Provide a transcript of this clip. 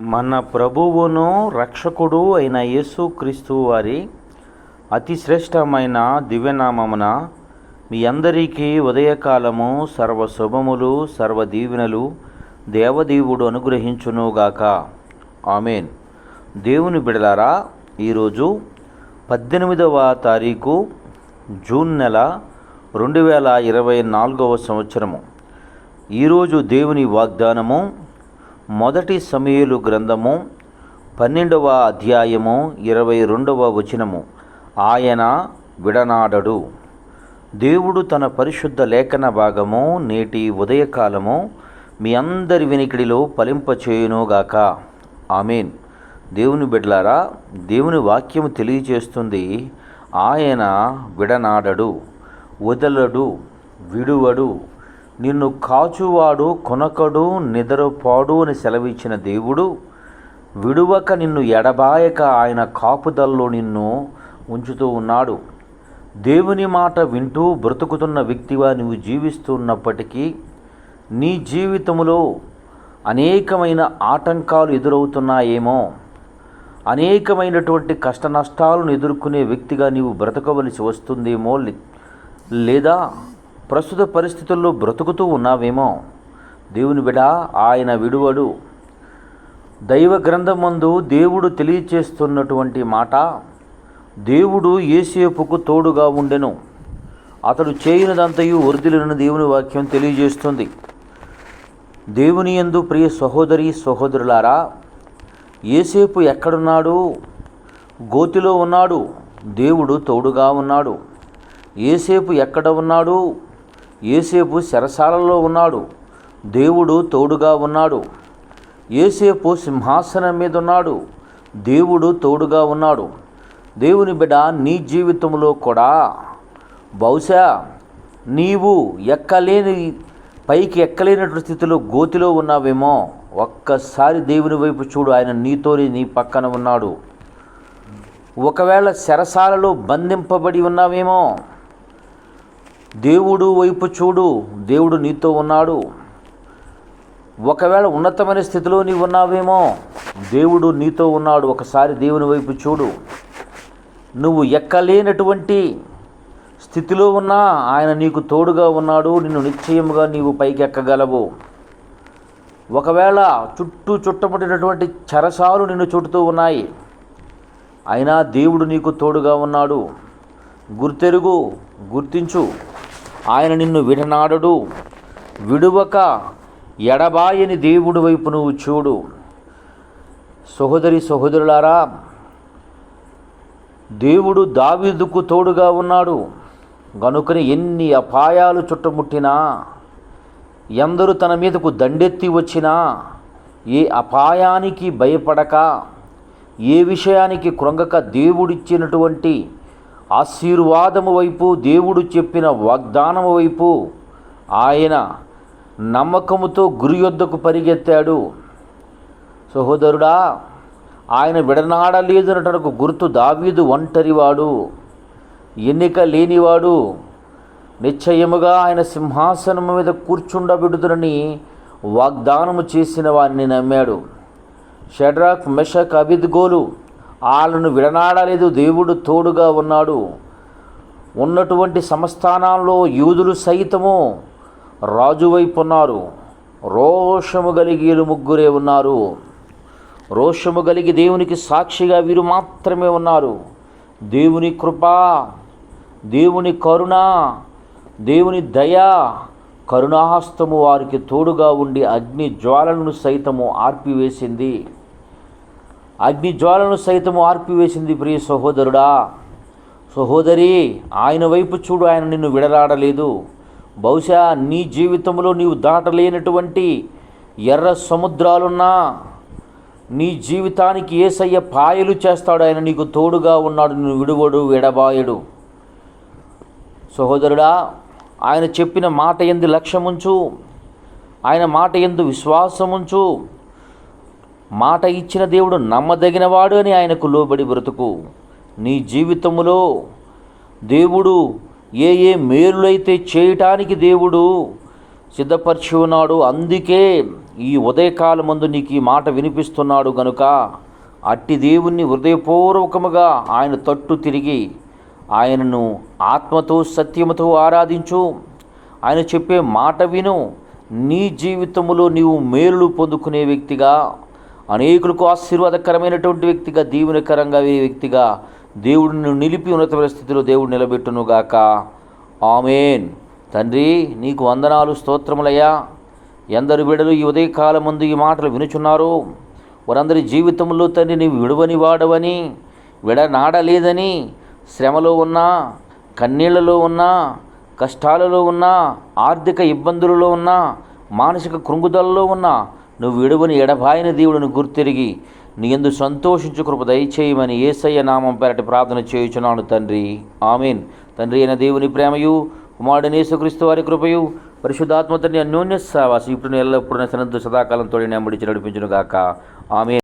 మన ప్రభువును రక్షకుడు అయిన యేసుక్రీస్తు వారి అతి శ్రేష్టమైన దివ్యనామమున మీ అందరికీ ఉదయకాలము సర్వ శుభములు సర్వ దీవెనలు దేవదేవుడు అనుగ్రహించునుగాక. ఆమెన్. దేవుని బిడలారా, ఈరోజు 18వ తారీఖు జూన్ నెల 2024 సంవత్సరము. ఈరోజు దేవుని వాగ్దానము మొదటి సమూయేలు గ్రంథము 12వ అధ్యాయము 22వ వచనము. ఆయన విడనాడడు. దేవుడు తన పరిశుద్ధ లేఖన భాగము నేటి ఉదయకాలము మీ అందరి వినికిడిలో ఫలింపచేయునుగాక. ఆమెన్. దేవుని బిడ్డలారా, దేవుని వాక్యము తెలియజేస్తుంది, ఆయన విడనాడడు, వదలడు, విడువడు, నిన్ను కాచువాడు కొనకడు, నిద్రపోడు అని సెలవిచ్చిన దేవుడు విడువక నిన్ను ఎడబాయక ఆయన కాపుదల్లో నిన్ను ఉంచుతూ ఉన్నాడు. దేవుని మాట వింటూ బ్రతుకుతున్న వ్యక్తిగా నువ్వు జీవిస్తున్నప్పటికీ నీ జీవితంలో అనేకమైన ఆటంకాలు ఎదురవుతున్నాయేమో, అనేకమైనటువంటి కష్ట నష్టాలను ఎదుర్కొనే వ్యక్తిగా నీవు బ్రతకవలసి వస్తుందేమో, లేదా ప్రస్తుత పరిస్థితుల్లో బ్రతుకుతూ ఉన్నావేమో. దేవుని బిడ్డ, ఆయన విడువడు. దైవ గ్రంథమందు దేవుడు తెలియచేస్తున్నటువంటి మాట, దేవుడు యోసేపుకు తోడుగా ఉండెను, అతడు చేయనిదంతయు వర్ధిల్లునని దేవుని వాక్యం తెలియజేస్తుంది. దేవుని యందు ప్రియ సహోదరి సహోదరులారా, యోసేపు ఎక్కడున్నాడు? గోతిలో ఉన్నాడు, దేవుడు తోడుగా ఉన్నాడు. యోసేపు ఎక్కడ ఉన్నాడు? యోసేపు చెరసాలలో ఉన్నాడు, దేవుడు తోడుగా ఉన్నాడు. యోసేపు సింహాసనం మీద ఉన్నాడు, దేవుడు తోడుగా ఉన్నాడు. దేవుని బిడ్డ, నీ జీవితంలో కూడా బహుశా నీవు పైకి ఎక్కలేనటువంటి స్థితిలో గోతిలో ఉన్నావేమో. ఒక్కసారి దేవుని వైపు చూడు, ఆయన నీతోనే నీ పక్కన ఉన్నాడు. ఒకవేళ చెరసాలలో బంధింపబడి ఉన్నావేమో, దేవుడు వైపు చూడు, దేవుడు నీతో ఉన్నాడు. ఒకవేళ ఉన్నతమైన స్థితిలో నీవు ఉన్నావేమో, దేవుడు నీతో ఉన్నాడు. ఒకసారి దేవుని వైపు చూడు. నువ్వు ఎక్కలేనటువంటి స్థితిలో ఉన్నా ఆయన నీకు తోడుగా ఉన్నాడు. నిన్ను నిశ్చయముగా నీవు పైకి ఎక్కగలవు. ఒకవేళ చుట్టముట్టినటువంటి చెరసాలు నిన్ను చుట్టుతూ ఉన్నాయి, అయినా దేవుడు నీకు తోడుగా ఉన్నాడు. గుర్తించు, ఆయన నిన్ను విడనాడడు, విడువక ఎడబాయని దేవుడి వైపు నువ్వు చూడు. సహోదరులారా, దేవుడు దావీదుకు తోడుగా ఉన్నాడు గనుకని ఎన్ని అపాయాలు చుట్టుముట్టినా, ఎందరూ తన మీదకు దండెత్తి వచ్చినా ఏ అపాయానికి భయపడక, ఏ విషయానికి కృంగక దేవుడిచ్చినటువంటి ఆశీర్వాదము వైపు, దేవుడు చెప్పిన వాగ్దానము వైపు ఆయన నమ్మకముతో గురి యొద్దకు పరిగెత్తాడు. సహోదరుడా, ఆయన విడనాడలేదనటకు గుర్తు దావీదు ఒంటరివాడు, ఎన్నిక లేనివాడు. నిశ్చయముగా ఆయన సింహాసనం మీద కూర్చుండబెడుదునని వాగ్దానము చేసిన వారిని నమ్మాడు. షడ్రాక్, మెషక్, అబేద్నెగోలు వాళ్ళను విడనాడలేదు, దేవుడు తోడుగా ఉన్నాడు. ఉన్నటువంటి సంస్థానాల్లో యూదులు సైతము రాజు వైపు ఉన్నారు. రోషము కలిగి వీళ్ళు ముగ్గురే ఉన్నారు. రోషము కలిగి దేవునికి సాక్షిగా వీరు మాత్రమే ఉన్నారు. దేవుని కృప, దేవుని కరుణ, దేవుని దయ, కరుణాహస్తము వారికి తోడుగా ఉండి అగ్ని జ్వాలను సైతము ఆర్పివేసింది. ప్రియ సహోదరుడా, సహోదరి, ఆయన వైపు చూడు, ఆయన నిన్ను విడనాడలేదు. బహుశా నీ జీవితంలో నీవు దాటలేనటువంటి ఎర్ర సముద్రాలున్నా నీ జీవితానికి యేసయ్య పాయలు చేస్తాడు. ఆయన నీకు తోడుగా ఉన్నాడు, నిన్ను విడువడు, ఎడబాయడు. సహోదరుడా, ఆయన చెప్పిన మాట యందు లక్ష్యముంచు, ఆయన మాట యందు విశ్వాసముంచు. మాట ఇచ్చిన దేవుడు నమ్మదగినవాడు అని ఆయనకు లోబడి బ్రతుకు. నీ జీవితములో దేవుడు ఏ మేలులైతే చేయటానికి దేవుడు సిద్ధపరిచి ఉన్నాడు, అందుకే ఈ ఉదయకాలమందు నీకు ఈ మాట వినిపిస్తున్నాడు గనుక అట్టి దేవుణ్ణి హృదయపూర్వకముగా ఆయన తట్టు తిరిగి ఆయనను ఆత్మతో సత్యముతో ఆరాధించు. ఆయన చెప్పే మాట విను. నీ జీవితంలో నీవు మేలులు పొందుకునే వ్యక్తిగా, అనేకులకు ఆశీర్వాదకరమైనటువంటి వ్యక్తిగా, దీవెనకరంగా వ్యక్తిగా దేవుడిని నిలిపి ఉన్నతమైన స్థితిలో దేవుడు నిలబెట్టునుగాక. ఆమేన్. తండ్రి నీకు వందనాలు, స్తోత్రములయ్యా. ఎందరు బిడ్డలు ఈ ఉదయకాలం ముందు ఈ మాటలు వినుచున్నారు, వారందరి జీవితంలో తండ్రి నీవు విడువని వాడవని, విడనాడలేదని, శ్రమలో ఉన్నా, కన్నీళ్లలో ఉన్నా, కష్టాలలో ఉన్నా, ఆర్థిక ఇబ్బందులలో ఉన్నా, మానసిక కృంగుదలలో ఉన్నా నువ్వు విడువని ఎడబాయిన దేవుడిని గుర్తిరిగి నీ యందు సంతోషించు కృప దయచేయమని యేసయ్య నామం పేరటి ప్రార్థన చేయుచున్నాను తండ్రి. ఆమేన్. తండ్రి అయిన దేవుని ప్రేమయు, కుమారుడైన యేసుక్రీస్తు వారి కృపయు, పరిశుద్ధాత్మ తండ్రి అన్యోన్య సహవాసం ఇప్పుడు ఎల్లప్పుడూ సనద్దు సదాకాలం తోడి నెమ్మడిచి నడిపించును గాక. ఆమేన్.